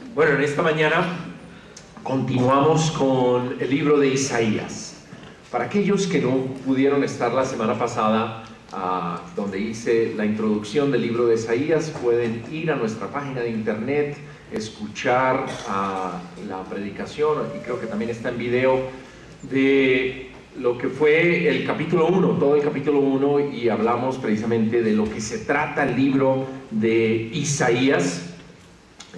Bueno, en esta mañana continuamos con el libro de Isaías. Para aquellos que no pudieron estar la semana pasada, donde hice la introducción del libro de Isaías, pueden ir a nuestra página de internet, escuchar la predicación, y creo que también está en video, de lo que fue el capítulo 1, todo el capítulo 1, y hablamos precisamente de lo que se trata el libro de Isaías.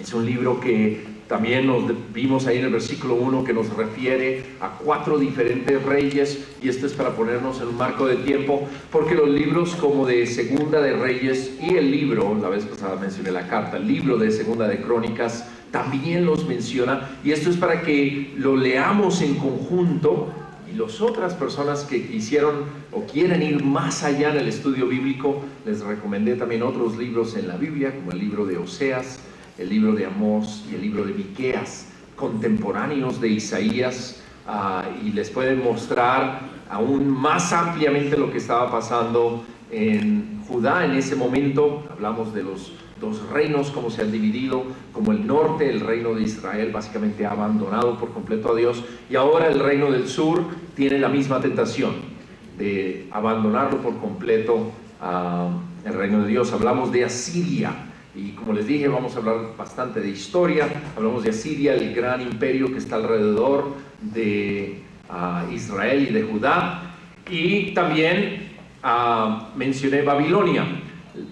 Es un libro que también nos vimos ahí en el versículo 1, que nos refiere a 4 diferentes reyes, y esto es para ponernos en un marco de tiempo, porque los libros como de Segunda de Reyes y el libro, la vez pasada mencioné la carta, el libro de Segunda de Crónicas también los menciona, y esto es para que lo leamos en conjunto. Y las otras personas que quisieron o quieren ir más allá en el estudio bíblico, les recomendé también otros libros en la Biblia, como el libro de Oseas, el libro de Amós y el libro de Miqueas, contemporáneos de Isaías, y les pueden mostrar aún más ampliamente lo que estaba pasando en Judá en ese momento. Hablamos de los 2 reinos, cómo se han dividido, como el norte, el reino de Israel, básicamente ha abandonado por completo a Dios, y ahora el reino del sur tiene la misma tentación de abandonarlo por completo el reino de Dios. Hablamos de Asiria. Y como les dije, vamos a hablar bastante de historia. Hablamos de Asiria, el gran imperio que está alrededor de Israel y de Judá. Y también mencioné Babilonia.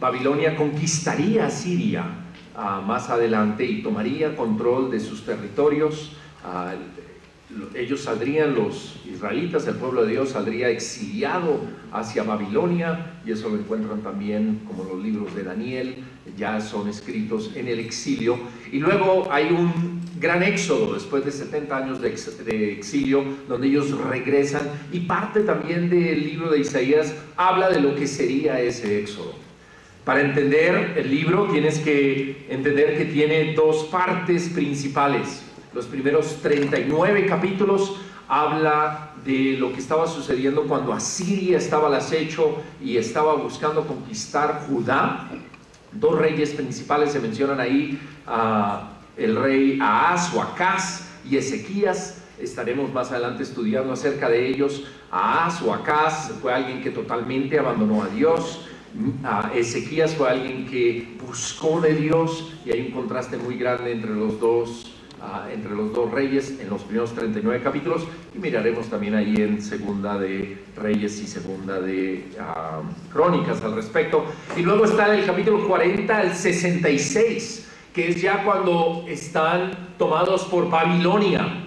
Babilonia conquistaría Asiria más adelante y tomaría control de sus territorios. Ellos saldrían, los israelitas, el pueblo de Dios saldría exiliado hacia Babilonia, y eso lo encuentran también como los libros de Daniel, ya son escritos en el exilio. Y luego hay un gran éxodo después de 70 años de exilio, donde ellos regresan, y parte también del libro de Isaías habla de lo que sería ese éxodo. Para entender el libro tienes que entender que tiene 2 partes principales. Los primeros 39 capítulos habla de lo que estaba sucediendo cuando Asiria estaba al acecho y estaba buscando conquistar Judá. 2 reyes principales se mencionan ahí, el rey Ahaz o Acaz y Ezequías. Estaremos más adelante estudiando acerca de ellos. Ahaz o Acaz fue alguien que totalmente abandonó a Dios. Ezequías fue alguien que buscó de Dios, y hay un contraste muy grande entre los dos reyes en los primeros 39 capítulos, y miraremos también ahí en Segunda de Reyes y Segunda de Crónicas al respecto. Y luego está el capítulo 40 al 66, que es ya cuando están tomados por Babilonia.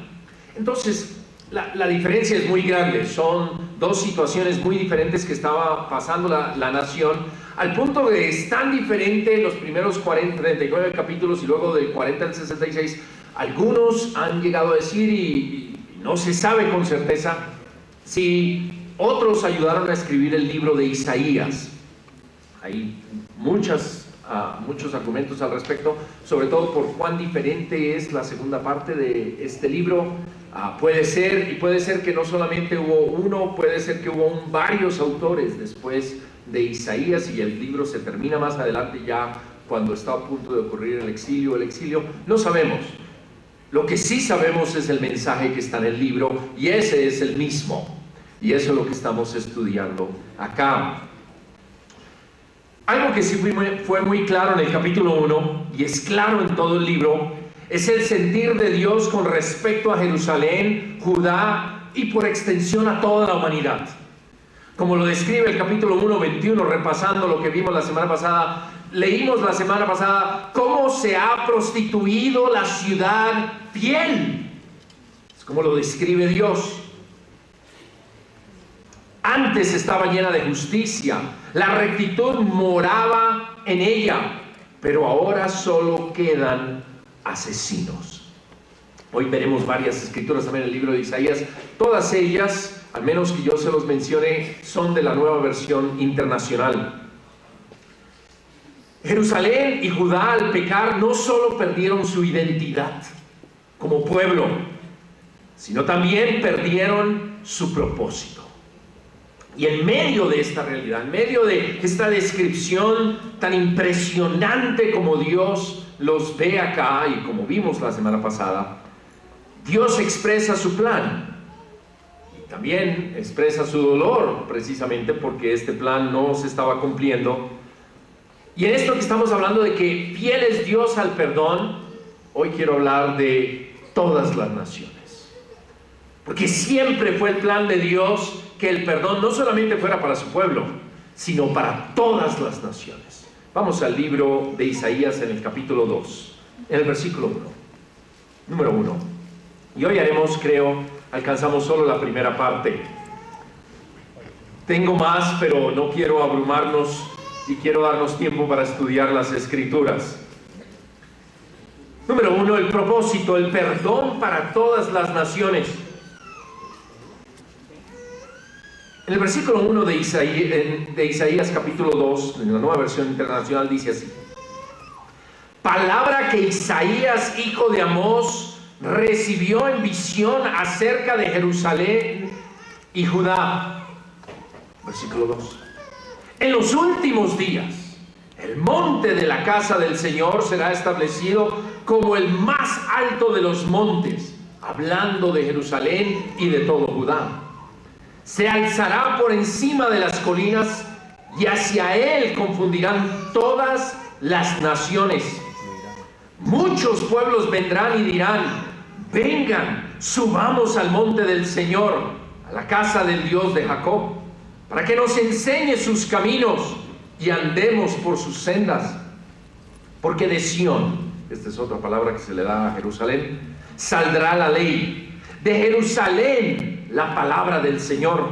Entonces la diferencia es muy grande, son 2 situaciones muy diferentes que estaba pasando la nación, al punto de es tan diferente los primeros 39 capítulos y luego del 40 al 66. Algunos han llegado a decir, y no se sabe con certeza, si otros ayudaron a escribir el libro de Isaías. Hay muchos argumentos al respecto, sobre todo por cuán diferente es la segunda parte de este libro. Puede ser que no solamente hubo uno, puede ser que hubo varios autores después de Isaías, y el libro se termina más adelante, ya cuando está a punto de ocurrir el exilio. No sabemos. Lo que sí sabemos es el mensaje que está en el libro, y ese es el mismo, y eso es lo que estamos estudiando acá. Algo que sí fue muy claro en el capítulo 1, y es claro en todo el libro, es el sentir de Dios con respecto a Jerusalén, Judá y por extensión a toda la humanidad. Como lo describe el capítulo 1, 21, repasando lo que vimos la semana pasada, leímos la semana pasada cómo se ha prostituido la ciudad fiel. Es como lo describe Dios. Antes estaba llena de justicia, la rectitud moraba en ella, pero ahora solo quedan asesinos. Hoy veremos varias escrituras también en el libro de Isaías. Todas ellas, al menos que yo se los mencione, son de la Nueva Versión Internacional. Jerusalén y Judá, al pecar, no solo perdieron su identidad como pueblo, sino también perdieron su propósito. Y en medio de esta realidad, en medio de esta descripción tan impresionante como Dios los ve acá, y como vimos la semana pasada, Dios expresa su plan. Y también expresa su dolor, precisamente porque este plan no se estaba cumpliendo. Y en esto que estamos hablando de que fiel es Dios al perdón, hoy quiero hablar de todas las naciones. Porque siempre fue el plan de Dios que el perdón no solamente fuera para su pueblo, sino para todas las naciones. Vamos al libro de Isaías en el capítulo 2, en el versículo 1, número 1. Y hoy haremos, alcanzamos solo la primera parte. Tengo más, pero no quiero abrumarnos y quiero darnos tiempo para estudiar las Escrituras. Número 1, el propósito, el perdón para todas las naciones. En el versículo 1 de Isaías capítulo 2, en la Nueva Versión Internacional, dice así: palabra que Isaías, hijo de Amós, recibió en visión acerca de Jerusalén y Judá. Versículo 2: en los últimos días, el monte de la casa del Señor será establecido como el más alto de los montes, hablando de Jerusalén y de todo Judá. Se alzará por encima de las colinas, y hacia él confundirán todas las naciones. Muchos pueblos vendrán y dirán: vengan, subamos al monte del Señor, a la casa del Dios de Jacob, para que nos enseñe sus caminos y andemos por sus sendas. Porque de Sión, esta es otra palabra que se le da a Jerusalén, saldrá la ley. De Jerusalén la palabra del Señor.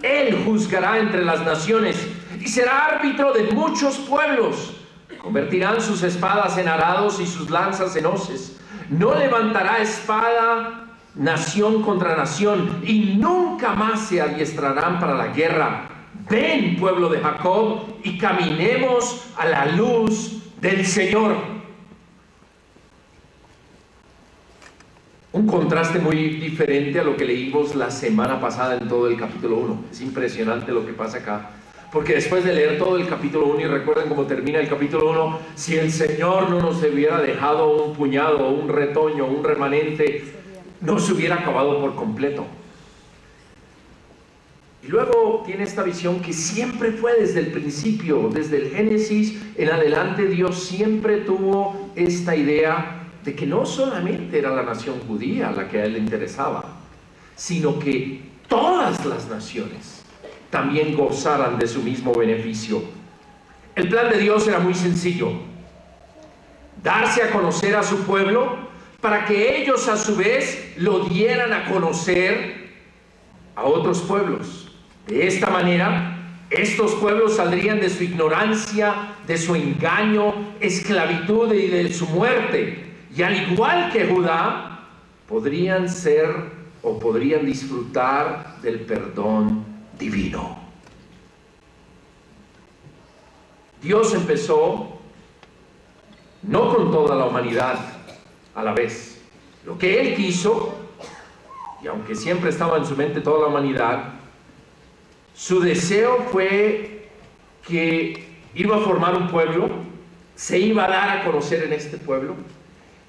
Él juzgará entre las naciones y será árbitro de muchos pueblos. Convertirán sus espadas en arados y sus lanzas en hoces. No levantará espada nación contra nación, y nunca más se adiestrarán para la guerra. Ven, pueblo de Jacob, y caminemos a la luz del Señor. Un contraste muy diferente a lo que leímos la semana pasada en todo el capítulo 1. Es impresionante lo que pasa acá. Porque después de leer todo el capítulo 1, y recuerden cómo termina el capítulo 1, si el Señor no nos hubiera dejado un puñado, un retoño, un remanente, no se hubiera acabado por completo. Y luego tiene esta visión que siempre fue desde el principio, desde el Génesis en adelante. Dios siempre tuvo esta idea de que no solamente era la nación judía la que a él le interesaba, sino que todas las naciones también gozaran de su mismo beneficio. El plan de Dios era muy sencillo: darse a conocer a su pueblo para que ellos a su vez lo dieran a conocer a otros pueblos. De esta manera, estos pueblos saldrían de su ignorancia, de su engaño, esclavitud y de su muerte. Y al igual que Judá, podrían ser o podrían disfrutar del perdón divino. Dios empezó no con toda la humanidad a la vez. Lo que Él quiso, y aunque siempre estaba en su mente toda la humanidad, su deseo fue que iba a formar un pueblo, se iba a dar a conocer en este pueblo.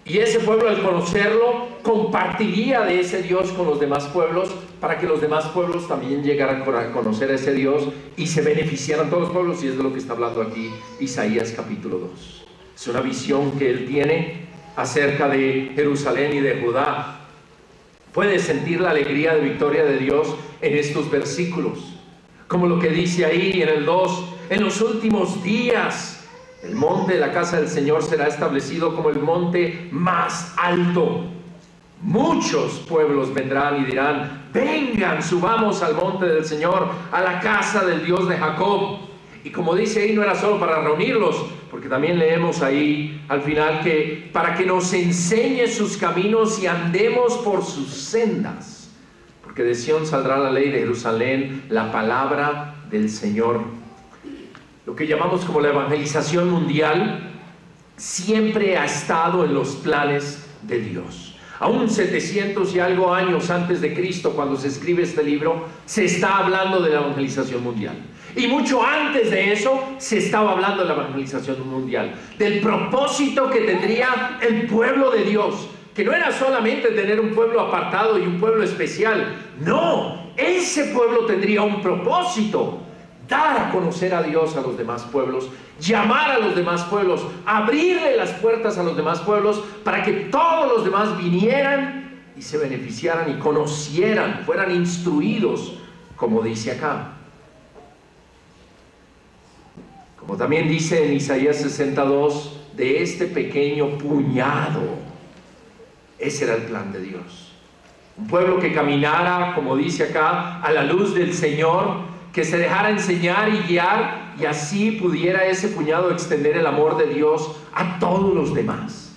Y ese pueblo, al conocerlo, compartiría de ese Dios con los demás pueblos, para que los demás pueblos también llegaran a conocer a ese Dios y se beneficiaran todos los pueblos. Y es de lo que está hablando aquí Isaías capítulo 2. Es una visión que él tiene acerca de Jerusalén y de Judá. Puedes sentir la alegría de victoria de Dios en estos versículos, como lo que dice ahí en el 2: en los últimos días el monte de la casa del Señor será establecido como el monte más alto. Muchos pueblos vendrán y dirán: vengan, subamos al monte del Señor, a la casa del Dios de Jacob. Y como dice ahí, no era solo para reunirlos, porque también leemos ahí al final que para que nos enseñe sus caminos y andemos por sus sendas. Porque de Sión saldrá la ley, de Jerusalén la palabra del Señor. Lo que llamamos como la evangelización mundial siempre ha estado en los planes de Dios. Aún 700 y algo años antes de Cristo, cuando se escribe este libro, se está hablando de la evangelización mundial. Y mucho antes de eso, se estaba hablando de la evangelización mundial, del propósito que tendría el pueblo de Dios, que no era solamente tener un pueblo apartado y un pueblo especial. No, ese pueblo tendría un propósito: dar a conocer a Dios a los demás pueblos, llamar a los demás pueblos, abrirle las puertas a los demás pueblos para que todos los demás vinieran y se beneficiaran y conocieran, fueran instruidos, como dice acá. Como también dice en Isaías 62, de este pequeño puñado, ese era el plan de Dios. Un pueblo que caminara, como dice acá, a la luz del Señor, que se dejara enseñar y guiar, y así pudiera ese puñado extender el amor de Dios a todos los demás.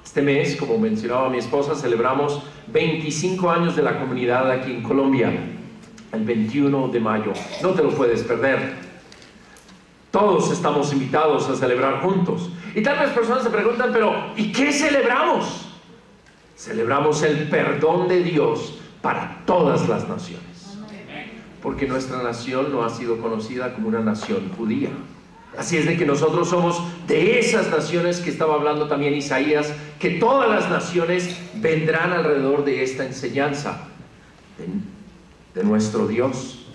Este mes, como mencionaba mi esposa, celebramos 25 años de la comunidad aquí en Colombia, el 21 de mayo. No te lo puedes perder. Todos estamos invitados a celebrar juntos. Y tal vez personas se preguntan, pero ¿y qué celebramos? Celebramos el perdón de Dios para todas las naciones. Porque nuestra nación no ha sido conocida como una nación judía. Así es de que nosotros somos de esas naciones que estaba hablando también Isaías, que todas las naciones vendrán alrededor de esta enseñanza de nuestro Dios.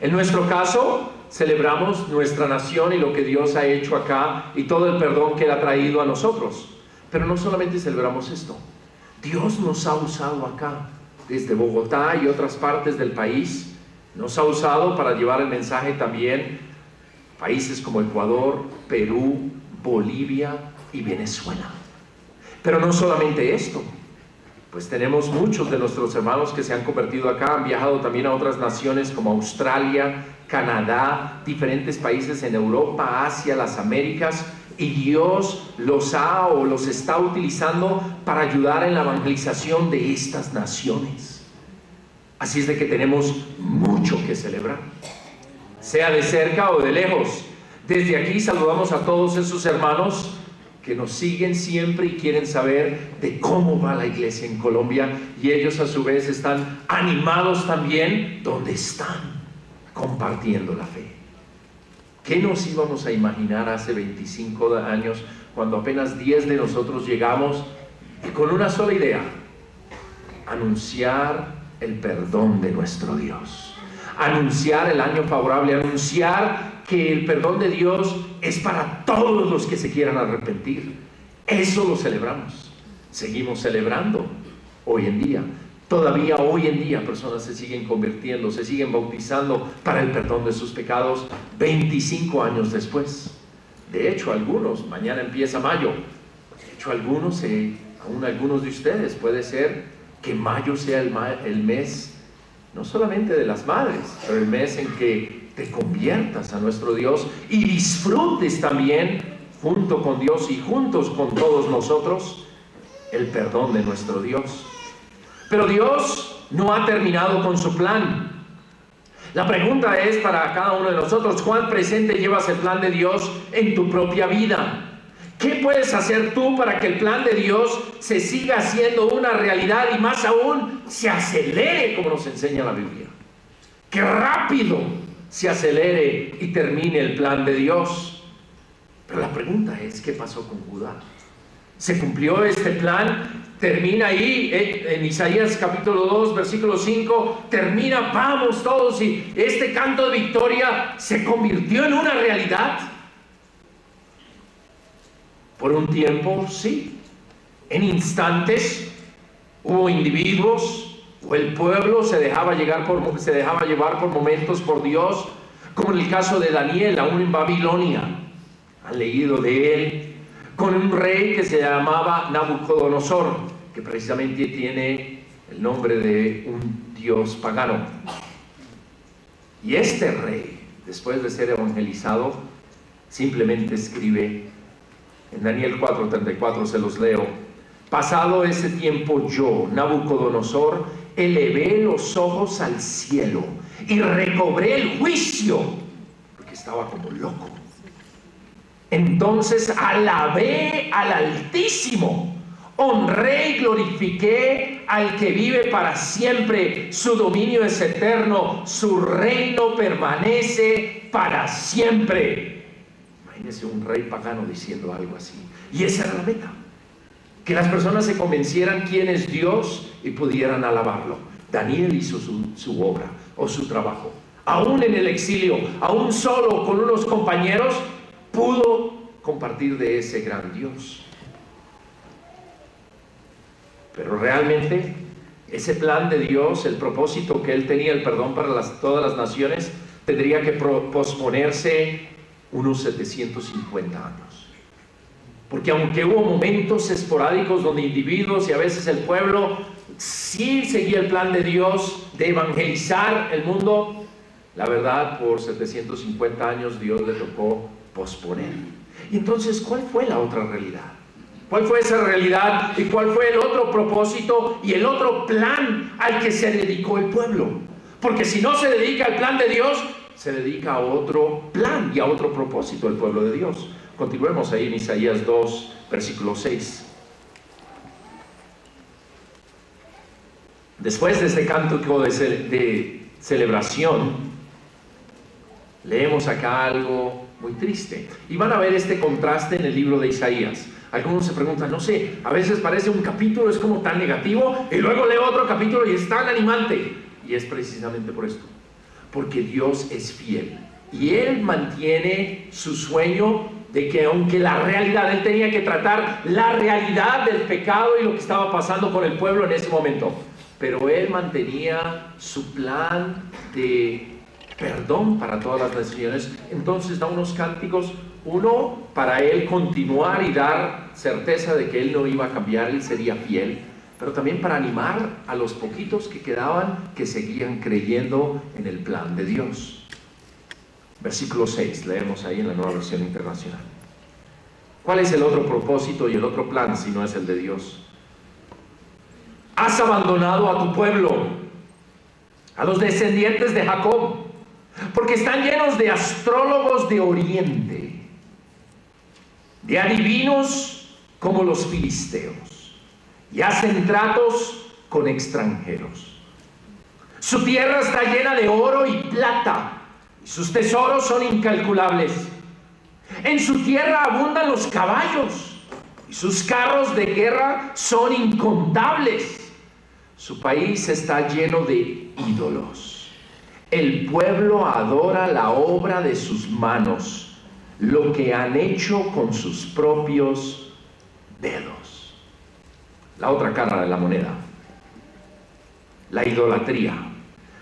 En nuestro caso, celebramos nuestra nación y lo que Dios ha hecho acá y todo el perdón que Él ha traído a nosotros. Pero no solamente celebramos esto. Dios nos ha usado acá, desde Bogotá y otras partes del país. Nos ha usado para llevar el mensaje también a países como Ecuador, Perú, Bolivia y Venezuela. Pero no solamente esto. Pues tenemos muchos de nuestros hermanos que se han convertido acá, han viajado también a otras naciones como Australia, Canadá, diferentes países en Europa, Asia, las Américas, y Dios los está utilizando para ayudar en la evangelización de estas naciones. Así es de que tenemos mucho que celebrar, sea de cerca o de lejos. Desde aquí saludamos a todos esos hermanos que nos siguen siempre y quieren saber de cómo va la iglesia en Colombia, y ellos a su vez están animados también donde están, compartiendo la fe. ¿Qué nos íbamos a imaginar hace 25 años, cuando apenas 10 de nosotros llegamos y con una sola idea: anunciar el perdón de nuestro Dios, anunciar el año favorable, anunciar que el perdón de Dios es para todos los que se quieran arrepentir? Eso lo celebramos, seguimos celebrando hoy en día. Todavía hoy en día personas se siguen convirtiendo, se siguen bautizando para el perdón de sus pecados 25 años después. De hecho, algunos, mañana empieza mayo, de hecho algunos de ustedes, puede ser que mayo sea el mes no solamente de las madres, pero el mes en que te conviertas a nuestro Dios y disfrutes también junto con Dios y juntos con todos nosotros el perdón de nuestro Dios. Pero Dios no ha terminado con su plan. La pregunta es para cada uno de nosotros: ¿cuán presente llevas el plan de Dios en tu propia vida? ¿Qué puedes hacer tú para que el plan de Dios se siga haciendo una realidad y más aún se acelere, como nos enseña la Biblia? ¡Que rápido se acelere y termine el plan de Dios! Pero la pregunta es: ¿qué pasó con Judá? ¿Se cumplió este plan? Termina ahí, en Isaías capítulo 2, versículo 5, termina, vamos todos, y este canto de victoria se convirtió en una realidad. Por un tiempo, sí. En instantes hubo individuos, o el pueblo se dejaba llevar por momentos por Dios, como en el caso de Daniel, aún en Babilonia. Han leído de él, con un rey que se llamaba Nabucodonosor, que precisamente tiene el nombre de un dios pagano. Y este rey, después de ser evangelizado, simplemente escribe en Daniel 4:34, se los leo: pasado ese tiempo yo, Nabucodonosor, elevé los ojos al cielo y recobré el juicio, porque estaba como loco. Entonces alabé al Altísimo, Honré y glorifiqué al que vive para siempre. Su dominio es eterno, su reino permanece para siempre. Imagínese un rey pagano diciendo algo así. Y esa era la meta, que las personas se convencieran quién es Dios y pudieran alabarlo. Daniel hizo su obra o su trabajo. Aún en el exilio, aún solo con unos compañeros, pudo compartir de ese gran Dios. Pero realmente ese plan de Dios, el propósito que Él tenía, el perdón para todas las naciones, tendría que posponerse unos 750 años. Porque aunque hubo momentos esporádicos donde individuos y a veces el pueblo sí seguía el plan de Dios de evangelizar el mundo, la verdad, por 750 años Dios le tocó posponer. Y entonces, ¿cuál fue la otra realidad? ¿Cuál fue esa realidad y cuál fue el otro propósito y el otro plan al que se dedicó el pueblo? Porque si no se dedica al plan de Dios, se dedica a otro plan y a otro propósito el pueblo de Dios. Continuemos ahí en Isaías 2, versículo 6. Después de este cántico de celebración, leemos acá algo muy triste. Y van a ver este contraste en el libro de Isaías. Algunos se preguntan, no sé, a veces parece un capítulo, es como tan negativo, y luego leo otro capítulo y es tan animante. Y es precisamente por esto, porque Dios es fiel. Y Él mantiene su sueño de que aunque la realidad, Él tenía que tratar la realidad del pecado y lo que estaba pasando con el pueblo en ese momento. Pero Él mantenía su plan de perdón para todas las naciones. Entonces da unos cánticos, uno para Él continuar y dar certeza de que Él no iba a cambiar, Él sería fiel, pero también para animar a los poquitos que quedaban, que seguían creyendo en el plan de Dios. Versículo 6, leemos ahí en la Nueva Versión Internacional. ¿Cuál es el otro propósito y el otro plan si no es el de Dios? Has abandonado a tu pueblo, a los descendientes de Jacob, porque están llenos de astrólogos de oriente, de adivinos como los filisteos, y hacen tratos con extranjeros. Su tierra está llena de oro y plata, y sus tesoros son incalculables. En su tierra abundan los caballos, y sus carros de guerra son incontables. Su país está lleno de ídolos. El pueblo adora la obra de sus manos, lo que han hecho con sus propios dedos. La otra cara de la moneda, la idolatría,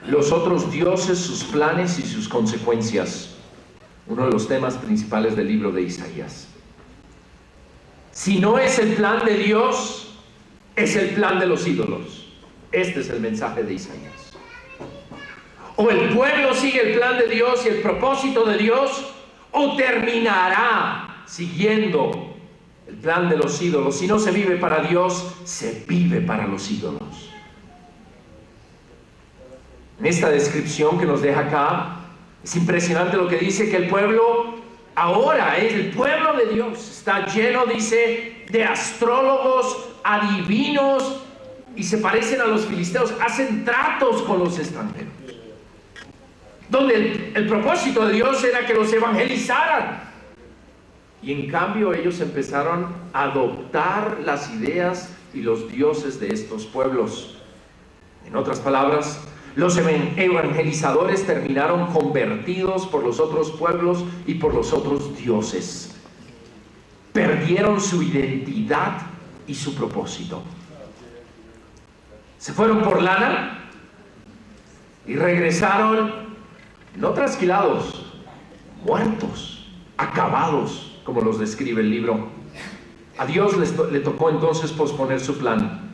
los otros dioses, sus planes y sus consecuencias. Uno de los temas principales del libro de Isaías. Si no es el plan de Dios, es el plan de los ídolos. Este es el mensaje de Isaías. O el pueblo sigue el plan de Dios y el propósito de Dios, o terminará siguiendo el plan de los ídolos. Si no se vive para Dios, se vive para los ídolos. En esta descripción que nos deja acá, es impresionante lo que dice, que el pueblo ahora es el pueblo de Dios. Está lleno, dice, de astrólogos, adivinos, y se parecen a los filisteos, hacen tratos con los extranjeros. Donde el propósito de Dios era que los evangelizaran. Y en cambio ellos empezaron a adoptar las ideas y los dioses de estos pueblos. En otras palabras, los evangelizadores terminaron convertidos por los otros pueblos y por los otros dioses. Perdieron su identidad y su propósito. Se fueron por lana y regresaron no trasquilados, muertos, acabados, como los describe el libro. A Dios le tocó entonces posponer su plan,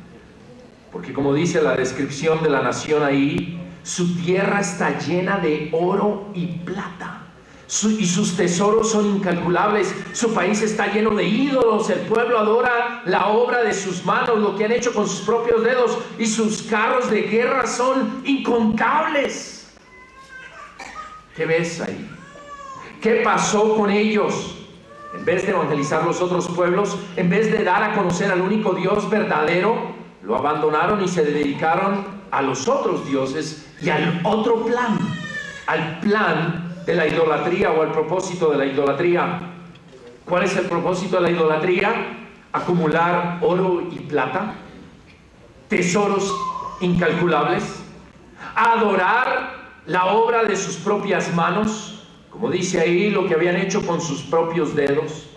porque como dice la descripción de la nación ahí, su tierra está llena de oro y plata, y sus tesoros son incalculables. Su país está lleno de ídolos. El pueblo adora la obra de sus manos, lo que han hecho con sus propios dedos, y sus carros de guerra son incontables. ¿Qué ves ahí? ¿Qué pasó con ellos? En vez de evangelizar los otros pueblos, en vez de dar a conocer al único Dios verdadero, lo abandonaron y se dedicaron a los otros dioses y al otro plan, al plan de la idolatría o al propósito de la idolatría. ¿Cuál es el propósito de la idolatría? Acumular oro y plata, tesoros incalculables, adorar la obra de sus propias manos, como dice ahí, lo que habían hecho con sus propios dedos.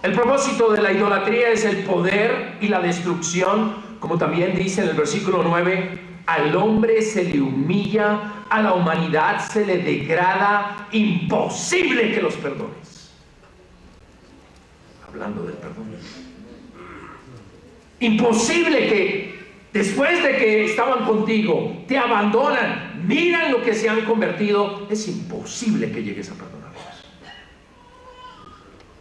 El propósito de la idolatría es el poder y la destrucción, como también dice en el versículo 9, al hombre se le humilla, a la humanidad se le degrada, imposible que los perdones. Hablando del perdón. Imposible que después de que estaban contigo, te abandonan, miran lo que se han convertido, es imposible que llegues a perdonarlos.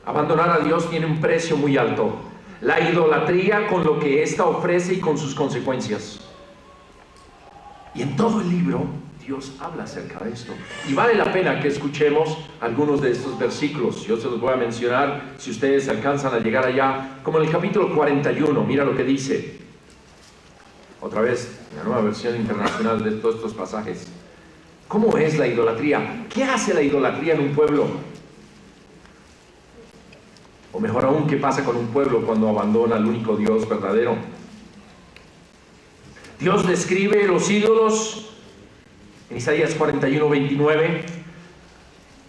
Abandonar a Dios tiene un precio muy alto. La idolatría con lo que ésta ofrece y con sus consecuencias. Y en todo el libro, Dios habla acerca de esto. Y vale la pena que escuchemos algunos de estos versículos. Yo se los voy a mencionar si ustedes alcanzan a llegar allá. Como en el capítulo 41, mira lo que dice. Otra vez, la nueva versión internacional de todos estos pasajes. ¿Cómo es la idolatría? ¿Qué hace la idolatría en un pueblo? O mejor aún, ¿qué pasa con un pueblo cuando abandona al único Dios verdadero? Dios describe los ídolos en Isaías 41, 29.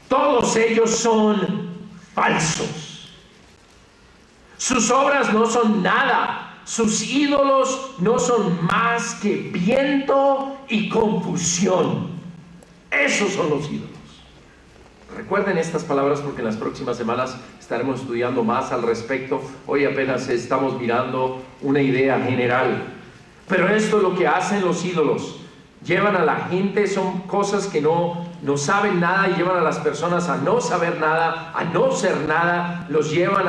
Todos ellos son falsos. Sus obras no son nada. Sus ídolos no son más que viento y confusión. Esos son los ídolos. Recuerden estas palabras porque en las próximas semanas estaremos estudiando más al respecto. Hoy apenas estamos mirando una idea general. Pero esto es lo que hacen los ídolos. Llevan a la gente, son cosas que no saben nada y llevan a las personas a no saber nada, a no ser nada. Los llevan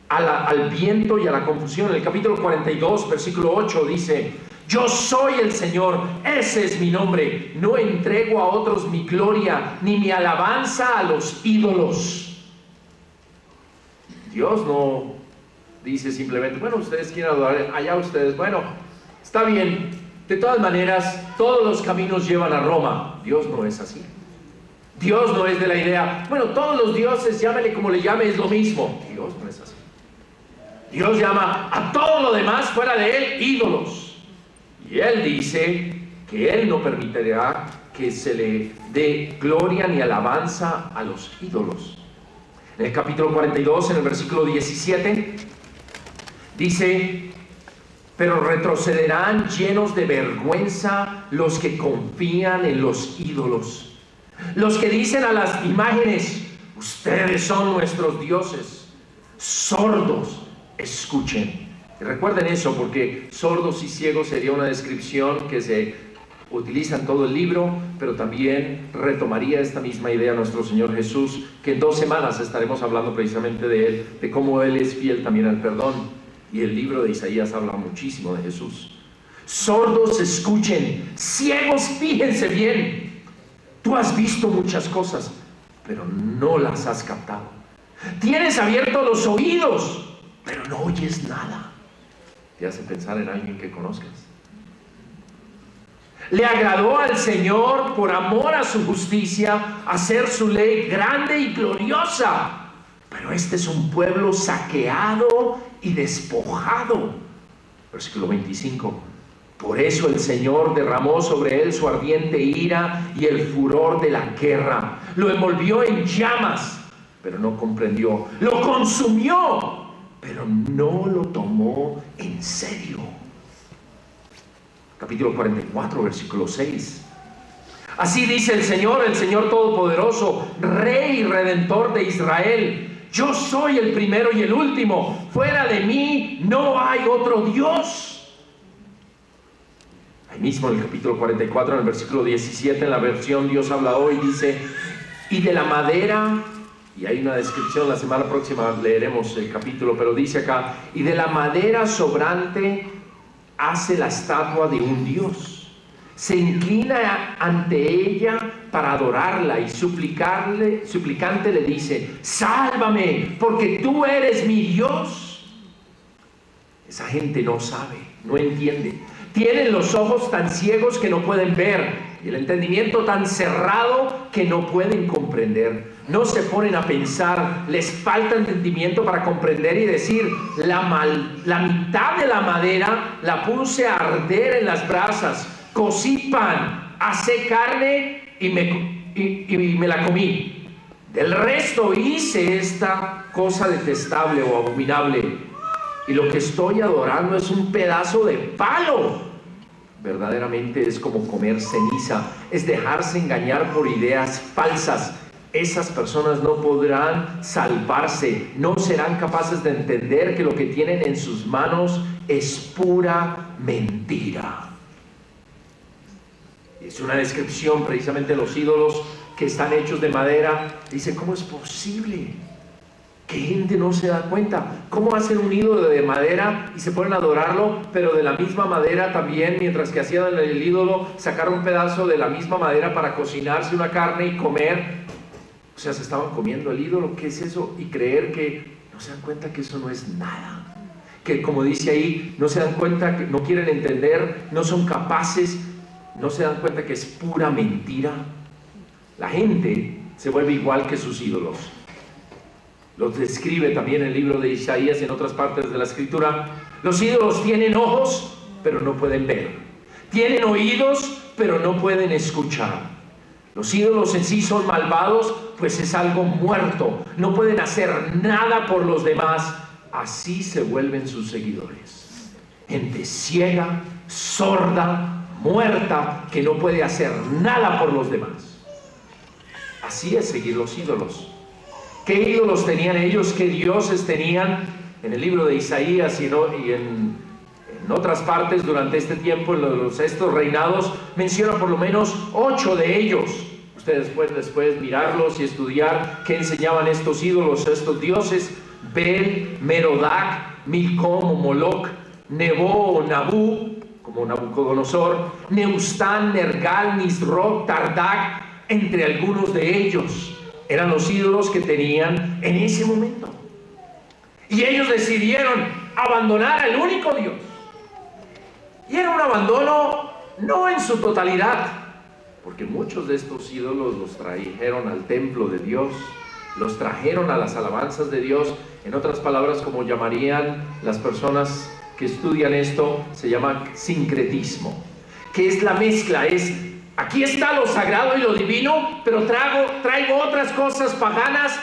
al viento y a la confusión. En el capítulo 42, versículo 8 dice: yo soy el Señor, ese es mi nombre. No entrego a otros mi gloria, ni mi alabanza a los ídolos. Dios no dice simplemente, bueno, ustedes quieren adorar, allá ustedes, bueno, está bien. De todas maneras, todos los caminos llevan a Roma. Dios no es así. Dios no es de la idea, bueno, todos los dioses, llámele como le llame, es lo mismo. Dios no es así. Dios llama a todo lo demás fuera de Él ídolos. Y Él dice que Él no permitirá que se le dé gloria ni alabanza a los ídolos. En el capítulo 42, en el versículo 17, dice: pero retrocederán llenos de vergüenza los que confían en los ídolos, los que dicen a las imágenes: ustedes son nuestros dioses. Sordos, escuchen. Y recuerden eso, porque sordos y ciegos sería una descripción que se utiliza en todo el libro, pero también retomaría esta misma idea nuestro Señor Jesús, que en 2 semanas estaremos hablando precisamente de Él, de cómo Él es fiel también al perdón. Y el libro de Isaías habla muchísimo de Jesús. Sordos, escuchen. Ciegos, fíjense bien. Tú has visto muchas cosas, pero no las has captado. Tienes abiertos los oídos, pero no oyes nada. Te hace pensar en alguien que conozcas. Le agradó al Señor, por amor a su justicia, hacer su ley grande y gloriosa. Pero este es un pueblo saqueado y despojado. Versículo 25. Por eso el Señor derramó sobre él su ardiente ira y el furor de la guerra. Lo envolvió en llamas, pero no comprendió. Lo consumió, pero no lo tomó en serio. Capítulo 44, versículo 6. Así dice el Señor Todopoderoso, Rey y Redentor de Israel: yo soy el primero y el último. Fuera de mí no hay otro Dios. Ahí mismo en el capítulo 44, en el versículo 17, en la versión Dios habla hoy, dice: y de la madera, y hay una descripción, la semana próxima leeremos el capítulo, pero dice acá: y de la madera sobrante hace la estatua de un Dios, se inclina ante ella para adorarla y suplicante le dice: sálvame, porque tú eres mi Dios. Esa gente no sabe, no entiende. Tienen los ojos tan ciegos que no pueden ver y el entendimiento tan cerrado que no pueden comprender. No se ponen a pensar, les falta entendimiento para comprender y decir: la mitad de la madera la puse a arder en las brasas, cocí pan, asé carne y me la comí. Del resto hice esta cosa detestable o abominable. Y lo que estoy adorando es un pedazo de palo. Verdaderamente es como comer ceniza, es dejarse engañar por ideas falsas. Esas personas no podrán salvarse, no serán capaces de entender que lo que tienen en sus manos es pura mentira. Es una descripción precisamente de los ídolos que están hechos de madera. Dice: ¿cómo es posible que gente no se da cuenta? ¿Cómo hacen un ídolo de madera y se ponen a adorarlo, pero de la misma madera también, mientras que hacían el ídolo, sacaron un pedazo de la misma madera para cocinarse una carne y comer? O sea, se estaban comiendo el ídolo. ¿Qué es eso? Y creer que no se dan cuenta que eso no es nada. Que, como dice ahí, no se dan cuenta, que no quieren entender, no son capaces, no se dan cuenta que es pura mentira. La gente se vuelve igual que sus ídolos. Los describe también el libro de Isaías y en otras partes de la Escritura. Los ídolos tienen ojos, pero no pueden ver. Tienen oídos, pero no pueden escuchar. Los ídolos en sí son malvados, pues es algo muerto. No pueden hacer nada por los demás. Así se vuelven sus seguidores. Gente ciega, sorda, muerta, que no puede hacer nada por los demás. Así es seguir los ídolos. ¿Qué ídolos tenían ellos? ¿Qué dioses tenían? En el libro de Isaías y en otras partes durante este tiempo, en estos reinados, menciona por lo menos 8 de ellos. Ustedes pueden después mirarlos y estudiar qué enseñaban estos ídolos, estos dioses: Bel, Merodach, Milcom o Moloch, Nebo o Nabú, como Nabucodonosor, Neustán, Nergal, Nisroch, Tardak, entre algunos de ellos. Eran los ídolos que tenían en ese momento. Y ellos decidieron abandonar al único Dios. Y era un abandono no en su totalidad, porque muchos de estos ídolos los trajeron al templo de Dios, los trajeron a las alabanzas de Dios. En otras palabras, como llamarían las personas que estudian esto, se llama sincretismo, que es la mezcla, aquí está lo sagrado y lo divino, pero traigo otras cosas paganas,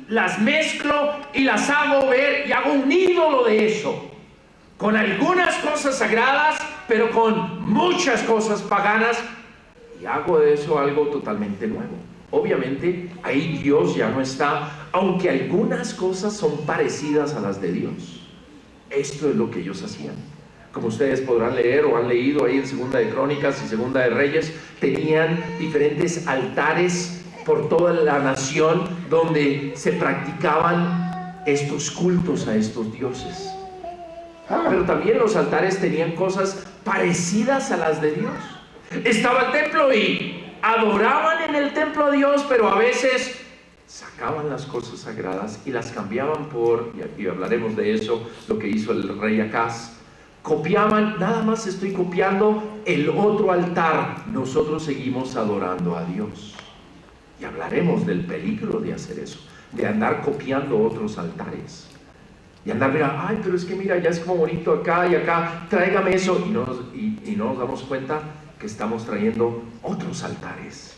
las mezclo y las hago ver y hago un ídolo de eso, con algunas cosas sagradas, pero con muchas cosas paganas, y hago de eso algo totalmente nuevo. Obviamente ahí Dios ya no está, aunque algunas cosas son parecidas a las de Dios. Esto es lo que ellos hacían. Como ustedes podrán leer o han leído ahí en Segunda de Crónicas y Segunda de Reyes, tenían diferentes altares por toda la nación donde se practicaban estos cultos a estos dioses. Pero también los altares tenían cosas parecidas a las de Dios. Estaba el templo y adoraban en el templo a Dios, pero a veces sacaban las cosas sagradas y las cambiaban y hablaremos de eso, lo que hizo el rey Acaz. Copiaban, nada más estoy copiando el otro altar, nosotros seguimos adorando a Dios. Y hablaremos del peligro de hacer eso, de andar copiando otros altares. Y andar, mira, ay, pero es que mira, ya es como bonito acá y acá, tráigame eso. Y no nos damos cuenta que estamos trayendo otros altares.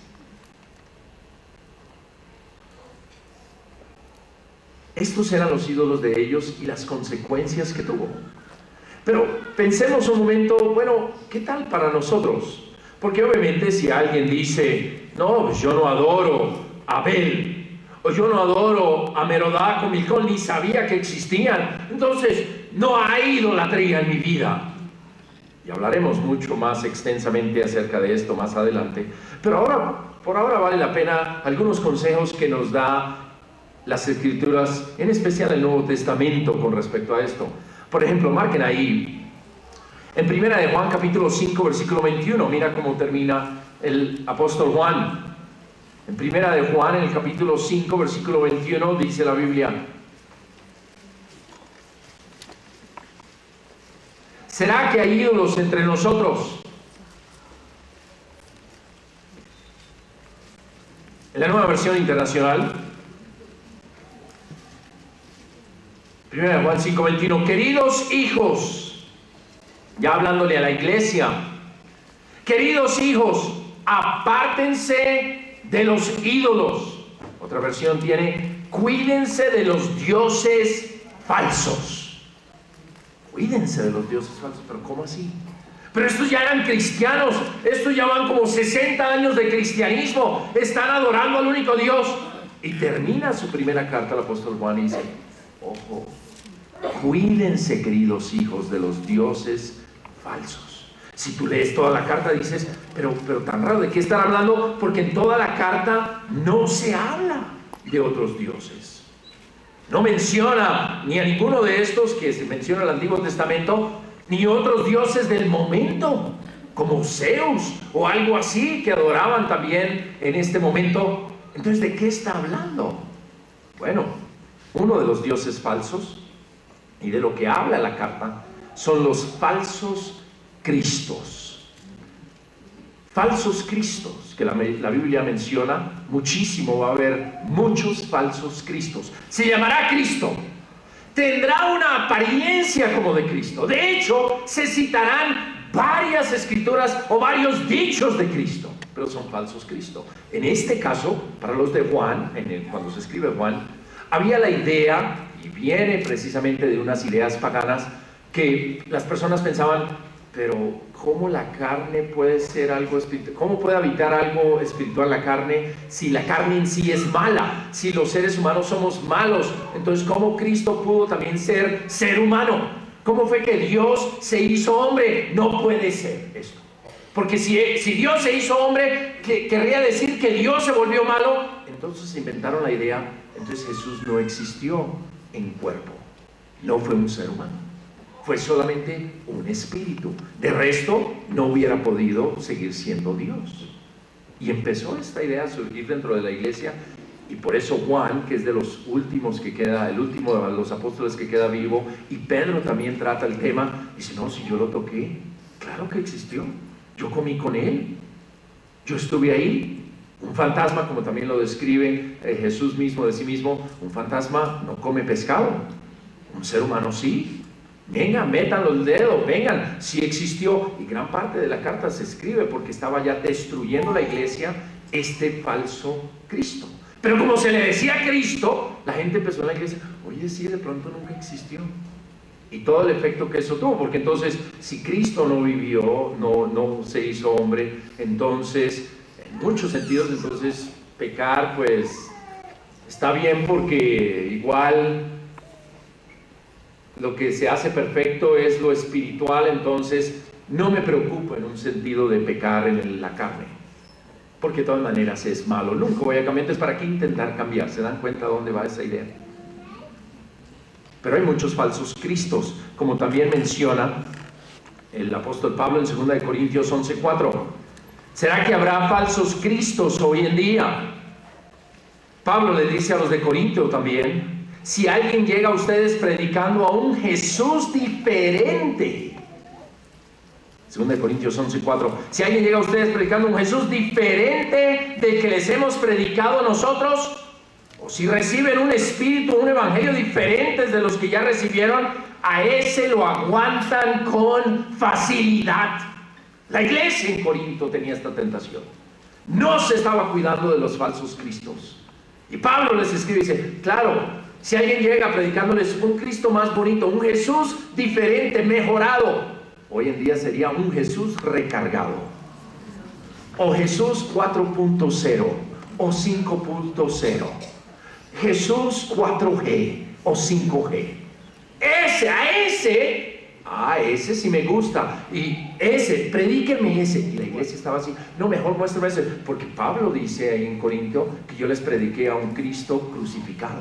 Estos eran los ídolos de ellos y las consecuencias que tuvo. Pero pensemos un momento, bueno, ¿qué tal para nosotros? Porque obviamente si alguien dice, no, pues yo no adoro a Bel, o yo no adoro a Merodach o Milcom, ni sabía que existían, entonces no hay idolatría en mi vida. Y hablaremos mucho más extensamente acerca de esto más adelante. Pero por ahora vale la pena algunos consejos que nos da las Escrituras, en especial el Nuevo Testamento, con respecto a esto. Por ejemplo, marquen ahí En primera de Juan capítulo 5 versículo 21, mira cómo termina el apóstol Juan. En primera de Juan, en el capítulo 5 versículo 21, dice la Biblia: ¿será que hay ídolos entre nosotros? En la Nueva Versión Internacional, primera de Juan 5:21, queridos hijos, ya hablándole a la iglesia, queridos hijos, apártense de los ídolos. Otra versión tiene, cuídense de los dioses falsos. Cuídense de los dioses falsos, pero ¿cómo así? Pero estos ya eran cristianos, estos ya van como 60 años de cristianismo, están adorando al único Dios. Y termina su primera carta al apóstol Juan y dice, ojo, cuídense, queridos hijos, de los dioses falsos. Si tú lees toda la carta dices, pero tan raro, ¿de qué están hablando? Porque en toda la carta no se habla de otros dioses. No menciona ni a ninguno de estos que se menciona en el Antiguo Testamento, ni otros dioses del momento, como Zeus o algo así, que adoraban también en este momento. Entonces, ¿de qué está hablando? Bueno, uno de los dioses falsos, y de lo que habla la carta, son los falsos cristos. Falsos cristos, que la Biblia menciona muchísimo, va a haber muchos falsos cristos. Se llamará Cristo. Tendrá una apariencia como de Cristo. De hecho, se citarán varias escrituras o varios dichos de Cristo, pero son falsos Cristo. En este caso, para los de Juan, cuando se escribe Juan, había la idea, y viene precisamente de unas ideas paganas, que las personas pensaban, pero ¿cómo la carne puede ser algo espiritual? ¿Cómo puede habitar algo espiritual la carne si la carne en sí es mala? Si los seres humanos somos malos, entonces ¿cómo Cristo pudo también ser humano? ¿Cómo fue que Dios se hizo hombre? No puede ser esto. Porque si Dios se hizo hombre, querría decir que Dios se volvió malo. Entonces inventaron la idea, entonces Jesús no existió en cuerpo, no fue un ser humano. Fue solamente un espíritu. De resto, no hubiera podido seguir siendo Dios. Y empezó esta idea a surgir dentro de la iglesia. Y por eso Juan, que es de los últimos que queda, el último de los apóstoles que queda vivo, y Pedro también trata el tema, dice, no, si yo lo toqué, claro que existió. Yo comí con él. Yo estuve ahí. Un fantasma, como también lo describe Jesús mismo de sí mismo, un fantasma no come pescado. Un ser humano sí. Vengan, metan los dedos, vengan, sí existió. Y gran parte de la carta se escribe porque estaba ya destruyendo la iglesia este falso Cristo. Pero como se le decía Cristo, la gente empezó en la iglesia, oye, sí, de pronto nunca existió. Y todo el efecto que eso tuvo, porque entonces, si Cristo no vivió, no se hizo hombre, entonces, en muchos sentidos, entonces, pecar, pues, está bien porque igual lo que se hace perfecto es lo espiritual, entonces no me preocupo en un sentido de pecar en la carne, porque de todas maneras es malo, nunca voy a cambiar. Entonces, ¿para qué intentar cambiar? ¿Se dan cuenta dónde va esa idea? Pero hay muchos falsos cristos, como también menciona el apóstol Pablo en 2 Corintios 11:4. ¿Será que habrá falsos cristos hoy en día? Pablo le dice a los de Corintio también, si alguien llega a ustedes predicando a un Jesús diferente, 2 Corintios 11:4, si alguien llega a ustedes predicando un Jesús diferente del que les hemos predicado nosotros, o si reciben un espíritu, un evangelio diferentes de los que ya recibieron, a ese lo aguantan con facilidad. La iglesia en Corinto tenía esta tentación, no se estaba cuidando de los falsos cristos. Y Pablo les escribe y dice, claro, si alguien llega predicándoles un Cristo más bonito, un Jesús diferente, mejorado, hoy en día sería un Jesús recargado, o Jesús 4.0 o 5.0, Jesús 4G o 5G. Ese sí me gusta, y ese, predíquenme ese. Y la iglesia estaba así, no, mejor muéstrame ese, porque Pablo dice ahí en Corinto que yo les prediqué a un Cristo crucificado.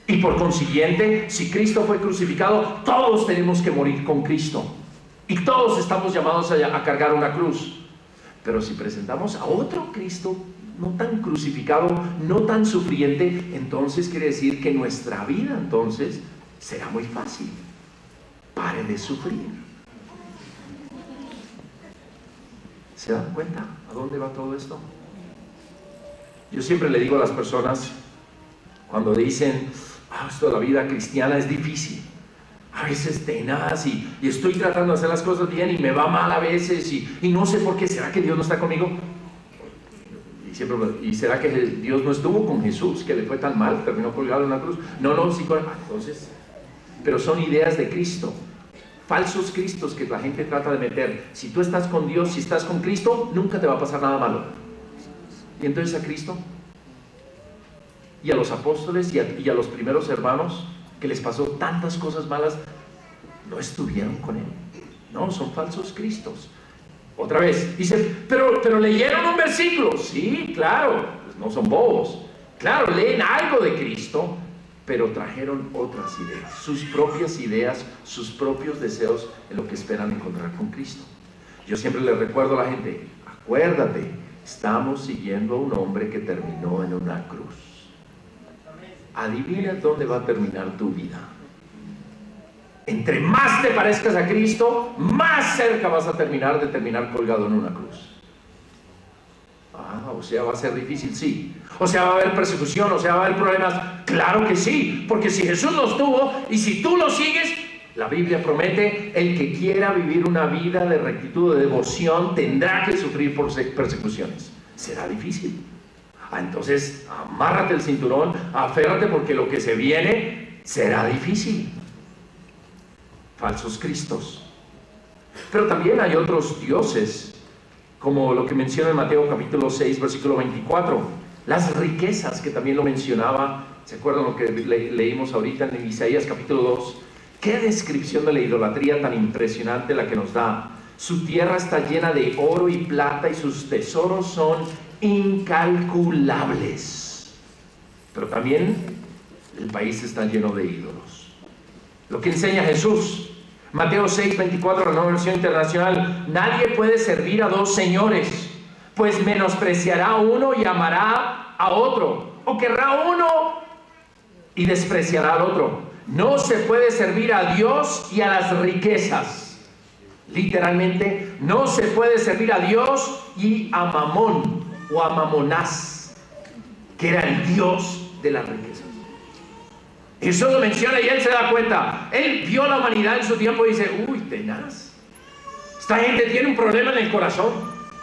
Y por consiguiente, si Cristo fue crucificado, todos tenemos que morir con Cristo. Y todos estamos llamados a cargar una cruz. Pero si presentamos a otro Cristo no tan crucificado, no tan sufriente, entonces quiere decir que nuestra vida entonces será muy fácil. Pare de sufrir. ¿Se dan cuenta a dónde va todo esto? Yo siempre le digo a las personas cuando dicen, esto de la vida cristiana es difícil, a veces tenaz y estoy tratando de hacer las cosas bien y me va mal a veces y no sé por qué, ¿será que Dios no está conmigo? ¿Y será que Dios no estuvo con Jesús, que le fue tan mal, terminó colgado en una cruz? No, sí, entonces, pero son ideas de Cristo, falsos cristos que la gente trata de meter. Si tú estás con Dios, si estás con Cristo, nunca te va a pasar nada malo. Y entonces a Cristo y a los apóstoles y a los primeros hermanos que les pasó tantas cosas malas, no estuvieron con Él. No, son falsos cristos. Otra vez, dice, pero leyeron un versículo. Sí, claro, pues no son bobos. Claro, leen algo de Cristo, pero trajeron otras ideas, sus propias ideas, sus propios deseos en lo que esperan encontrar con Cristo. Yo siempre les recuerdo a la gente, acuérdate, estamos siguiendo a un hombre que terminó en una cruz. Adivina dónde va a terminar tu vida. Entre más te parezcas a Cristo, más cerca vas a terminar colgado en una cruz. O sea, va a ser difícil, sí. O sea, va a haber persecución, o sea, va a haber problemas. Claro que sí, porque si Jesús los tuvo y si tú lo sigues, la Biblia promete, el que quiera vivir una vida de rectitud, de devoción, tendrá que sufrir por persecuciones. Será difícil. Entonces, amárrate el cinturón, aférrate, porque lo que se viene será difícil. Falsos cristos. Pero también hay otros dioses, como lo que menciona en Mateo capítulo 6, versículo 24. Las riquezas, que también lo mencionaba. ¿Se acuerdan lo que leímos ahorita en Isaías capítulo 2? Qué descripción de la idolatría tan impresionante la que nos da. Su tierra está llena de oro y plata y sus tesoros son incalculables. Pero también el país está lleno de ídolos. Lo que enseña Jesús, Mateo 6, 24, la Nueva Versión Internacional: nadie puede servir a dos señores, pues menospreciará a uno y amará a otro, o querrá a uno y despreciará al otro. No se puede servir a Dios y a las riquezas. Literalmente, no se puede servir a Dios y a Mamón o a Mamonás, que era el Dios de las riquezas. Jesús lo menciona y él se da cuenta. Él vio la humanidad en su tiempo y dice, uy, tenaz. Esta gente tiene un problema en el corazón.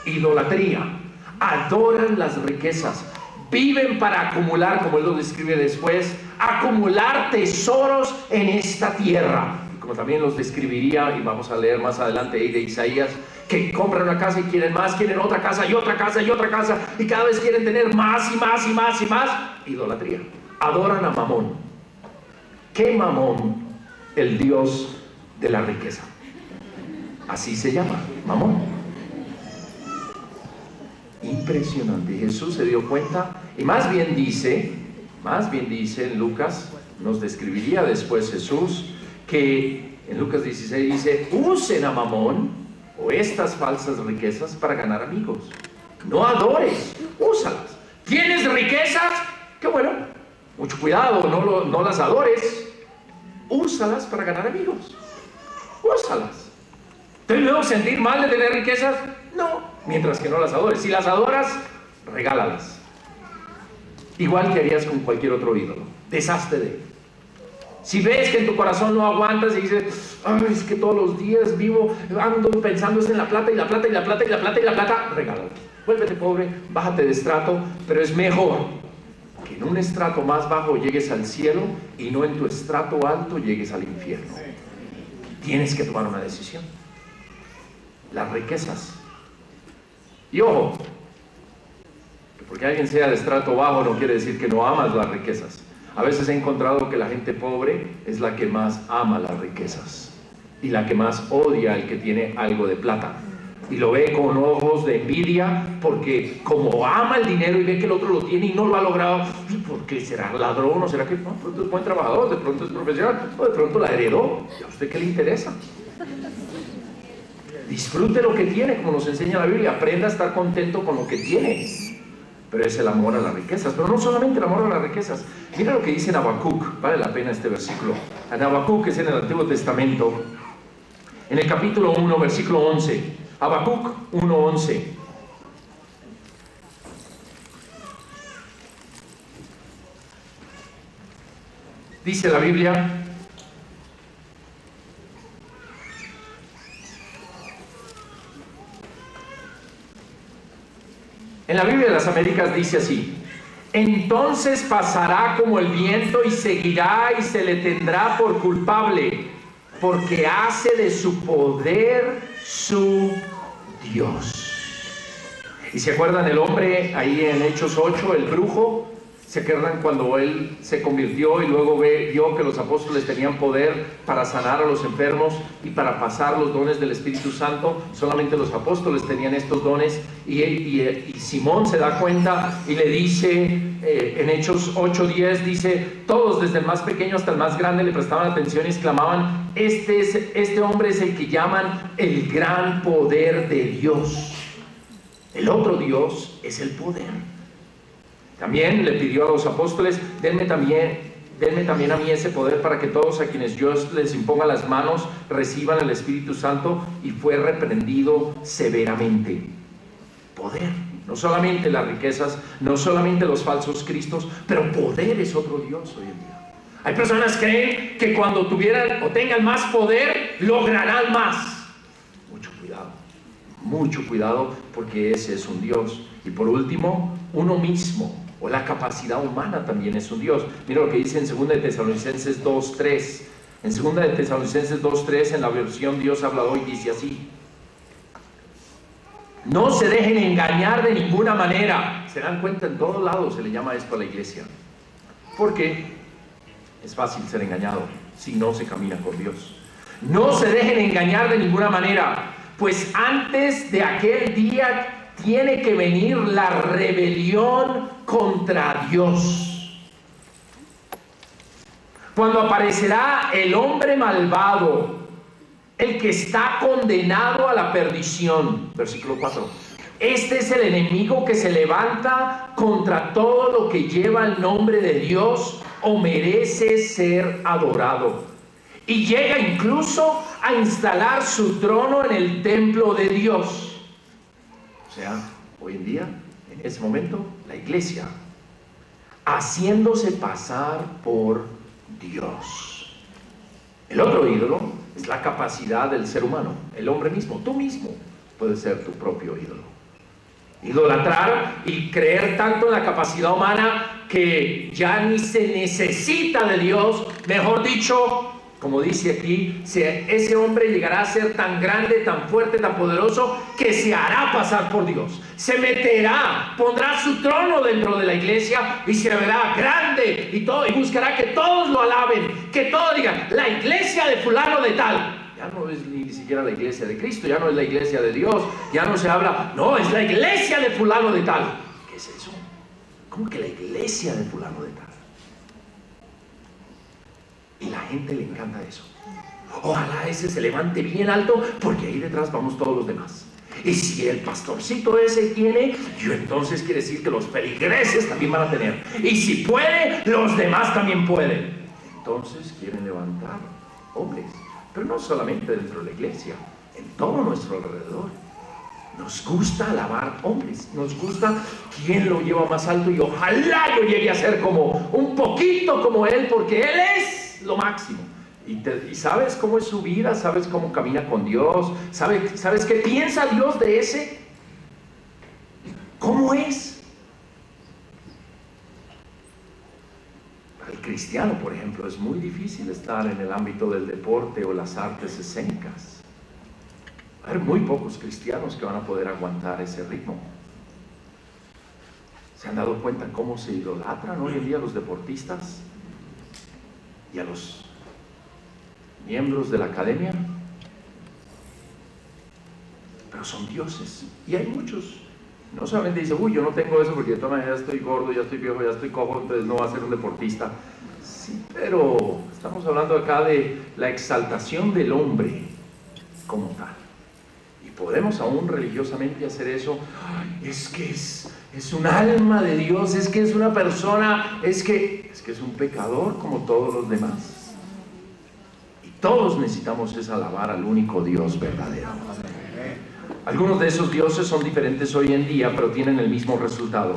Idolatría. Adoran las riquezas. Viven para acumular, como él lo describe después, acumular tesoros en esta tierra. Como también los describiría, y vamos a leer más adelante ahí de Isaías, que compran una casa y quieren más, quieren otra casa y otra casa y otra casa, y cada vez quieren tener más y más y más y más. Idolatría. Adoran a Mamón. ¿Qué Mamón? El Dios de la riqueza. Así se llama, Mamón. Impresionante. Jesús se dio cuenta, y más bien dice en Lucas, nos describiría después Jesús, que en Lucas 16 dice, usen a Mamón o estas falsas riquezas para ganar amigos. No adores, úsalas. ¿Tienes riquezas? Qué bueno, mucho cuidado, no las adores. Úsalas para ganar amigos. Úsalas. ¿Te debes sentir mal de tener riquezas? No, mientras que no las adores. Si las adoras, regálalas. Igual que harías con cualquier otro ídolo. Deshazte de él. Si ves que en tu corazón no aguantas y dices, ay, es que todos los días ando pensando en la plata y la plata y la plata y la plata y la plata, regálala. Vuélvete pobre, bájate de estrato, pero es mejor que en un estrato más bajo llegues al cielo y no en tu estrato alto llegues al infierno. Tienes que tomar una decisión. Las riquezas. Y ojo, que porque alguien sea de estrato bajo no quiere decir que no amas las riquezas. A veces he encontrado que la gente pobre es la que más ama las riquezas y la que más odia al que tiene algo de plata. y lo ve con ojos de envidia, porque como ama el dinero y ve que el otro lo tiene y no lo ha logrado, ¿por qué será ladrón? ¿O será que no? De pronto es buen trabajador, de pronto es profesional, o de pronto la heredó. ¿Y a usted qué le interesa? Disfrute lo que tiene, como nos enseña la Biblia. Aprenda a estar contento con lo que tiene. Pero es el amor a las riquezas. Pero no solamente el amor a las riquezas. Mira lo que dice en Habacuc. Vale la pena este versículo. En Habacuc, que es en el Antiguo Testamento, en el capítulo 1, versículo 11. Habacuc 1:11. Dice la Biblia: en la Biblia de las Américas dice así: entonces pasará como el viento y seguirá y se le tendrá por culpable, porque hace de su poder su Dios. ¿Y se acuerdan el hombre ahí en Hechos 8, el brujo? ¿Se acuerdan cuando él se convirtió y luego vio que los apóstoles tenían poder para sanar a los enfermos y para pasar los dones del Espíritu Santo? Solamente los apóstoles tenían estos dones, y Simón se da cuenta y le dice, en Hechos 8:10 dice: todos desde el más pequeño hasta el más grande le prestaban atención y exclamaban: este hombre es el que llaman el gran poder de Dios. El otro Dios es el poder. También le pidió a los apóstoles: denme también a mí ese poder para que todos a quienes yo les imponga las manos reciban el Espíritu Santo, y fue reprendido severamente. Poder, no solamente las riquezas, no solamente los falsos cristos, pero poder es otro Dios hoy en día. Hay personas que creen que cuando tuvieran o tengan más poder, lograrán más. Mucho cuidado, porque ese es un Dios. Y por último, uno mismo, o la capacidad humana, también es un Dios. Mira lo que dice en 2 de Tesalonicenses 2:3. En 2 de Tesalonicenses 2:3, en la versión Dios habla hoy, dice así: no se dejen engañar de ninguna manera. Se dan cuenta, en todos lados se le llama esto a la iglesia, porque es fácil ser engañado si no se camina con Dios. No se dejen engañar de ninguna manera, pues antes de aquel día tiene que venir la rebelión contra Dios, cuando aparecerá el hombre malvado, el que está condenado a la perdición. Versículo 4. Este es el enemigo que se levanta contra todo lo que lleva el nombre de Dios o merece ser adorado, y llega incluso a instalar su trono en el templo de Dios. O sea, hoy en día, en ese momento, la iglesia haciéndose pasar por Dios. El otro ídolo es la capacidad del ser humano, el hombre mismo. Tú mismo puedes ser tu propio ídolo. Idolatrar y creer tanto en la capacidad humana que ya ni se necesita de Dios. Mejor dicho, como dice aquí, ese hombre llegará a ser tan grande, tan fuerte, tan poderoso, que se hará pasar por Dios. Se meterá, pondrá su trono dentro de la iglesia y se verá grande y todo, y buscará que todos lo alaben, que todos digan: la iglesia de fulano de tal. Ya no es ni siquiera la iglesia de Cristo, ya no es la iglesia de Dios, ya no se habla, no, es la iglesia de fulano de tal. ¿Qué es eso? ¿Cómo que la iglesia de fulano de tal? Y la gente le encanta eso. Ojalá ese se levante bien alto, porque ahí detrás vamos todos los demás. Y si el pastorcito ese tiene, yo entonces quiere decir que los feligreses también van a tener. Y si puede, los demás también pueden. Entonces quieren levantar hombres, pero no solamente dentro de la iglesia, en todo nuestro alrededor. Nos gusta alabar hombres, nos gusta quién lo lleva más alto, y ojalá yo llegue a ser como un poquito como él, porque él es lo máximo. Y sabes cómo es su vida, sabes cómo camina con Dios, sabes qué piensa Dios de ese, cómo es. Para el cristiano, por ejemplo, es muy difícil estar en el ámbito del deporte o las artes escénicas. Va a haber muy pocos cristianos que van a poder aguantar ese ritmo. ¿Se han dado cuenta cómo se idolatran hoy en día a los deportistas y a los miembros de la academia? Pero pero son dioses. Y hay muchos. No solamente dice, uy, yo no tengo eso porque de todas maneras ya estoy gordo, ya estoy viejo, ya estoy cojo, entonces no va a ser un deportista. Sí, pero estamos hablando acá de la exaltación del hombre como tal. Y podemos aún religiosamente hacer eso. Ay, es que es un alma de Dios, es que es una persona, es que es un pecador como todos los demás. Y todos necesitamos alabar al único Dios verdadero. Algunos de esos dioses son diferentes hoy en día, pero tienen el mismo resultado.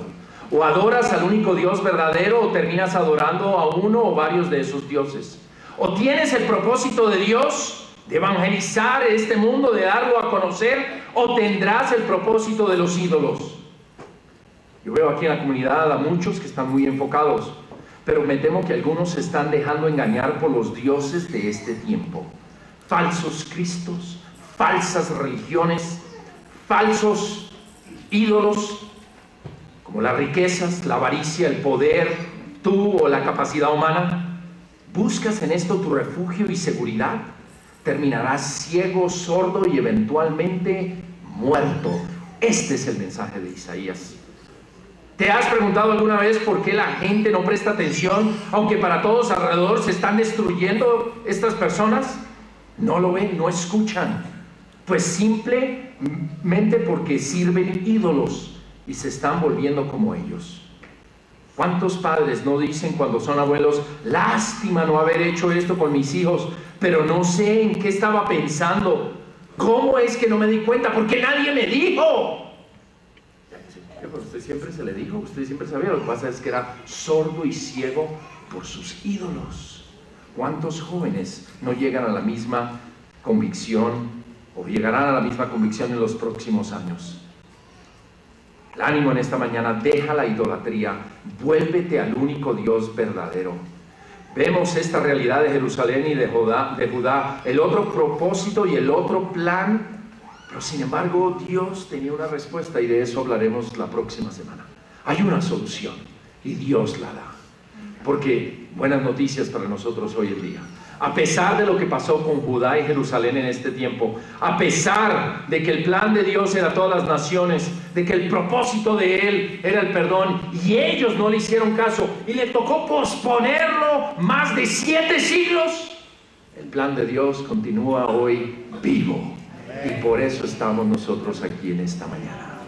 O adoras al único Dios verdadero, o terminas adorando a uno o varios de esos dioses. O tienes el propósito de Dios de evangelizar este mundo, de darlo a conocer, o tendrás el propósito de los ídolos. Yo veo aquí en la comunidad a muchos que están muy enfocados, pero me temo que algunos se están dejando engañar por los dioses de este tiempo. Falsos cristos, falsas religiones, falsos ídolos, como las riquezas, la avaricia, el poder, tú o la capacidad humana. ¿Buscas en esto tu refugio y seguridad? Terminarás ciego, sordo y eventualmente muerto. Este es el mensaje de Isaías. ¿Te has preguntado alguna vez por qué la gente no presta atención, aunque para todos alrededor se están destruyendo estas personas? No lo ven, no escuchan. Pues simplemente porque sirven ídolos y se están volviendo como ellos. ¿Cuántos padres no dicen cuando son abuelos, lástima no haber hecho esto con mis hijos, pero no sé en qué estaba pensando? ¿Cómo es que no me di cuenta? Porque nadie me dijo. Pero usted siempre se le dijo, usted siempre sabía. Lo que pasa es que era sordo y ciego por sus ídolos. ¿Cuántos jóvenes no llegan a la misma convicción o llegarán a la misma convicción en los próximos años? El ánimo en esta mañana: deja la idolatría, vuélvete al único Dios verdadero. Vemos esta realidad de Jerusalén y de Judá, el otro propósito y el otro plan, pero sin embargo Dios tenía una respuesta, y de eso hablaremos la próxima semana. Hay una solución y Dios la da, porque buenas noticias para nosotros hoy en día. A pesar de lo que pasó con Judá y Jerusalén en este tiempo, a pesar de que el plan de Dios era todas las naciones, de que el propósito de Él era el perdón, y ellos no le hicieron caso, y le tocó posponerlo más de 7 siglos, el plan de Dios continúa hoy vivo. Y por eso estamos nosotros aquí en esta mañana.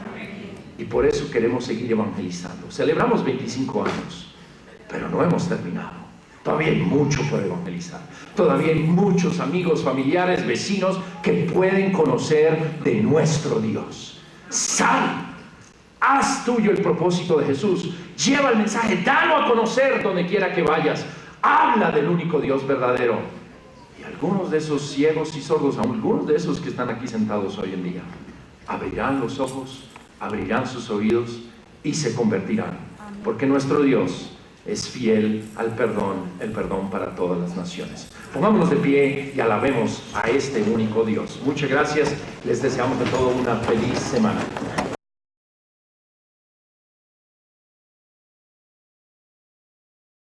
Y por eso queremos seguir evangelizando. Celebramos 25 años, pero no hemos terminado. Todavía hay mucho por evangelizar. Todavía hay muchos amigos, familiares, vecinos que pueden conocer de nuestro Dios. Sal, haz tuyo el propósito de Jesús. Lleva el mensaje, dalo a conocer donde quiera que vayas. Habla del único Dios verdadero. Y algunos de esos ciegos y sordos, algunos de esos que están aquí sentados hoy en día, abrirán los ojos, abrirán sus oídos y se convertirán. Porque nuestro Dios es fiel al perdón, el perdón para todas las naciones. Pongámonos de pie y alabemos a este único Dios. Muchas gracias, les deseamos de todo una feliz semana.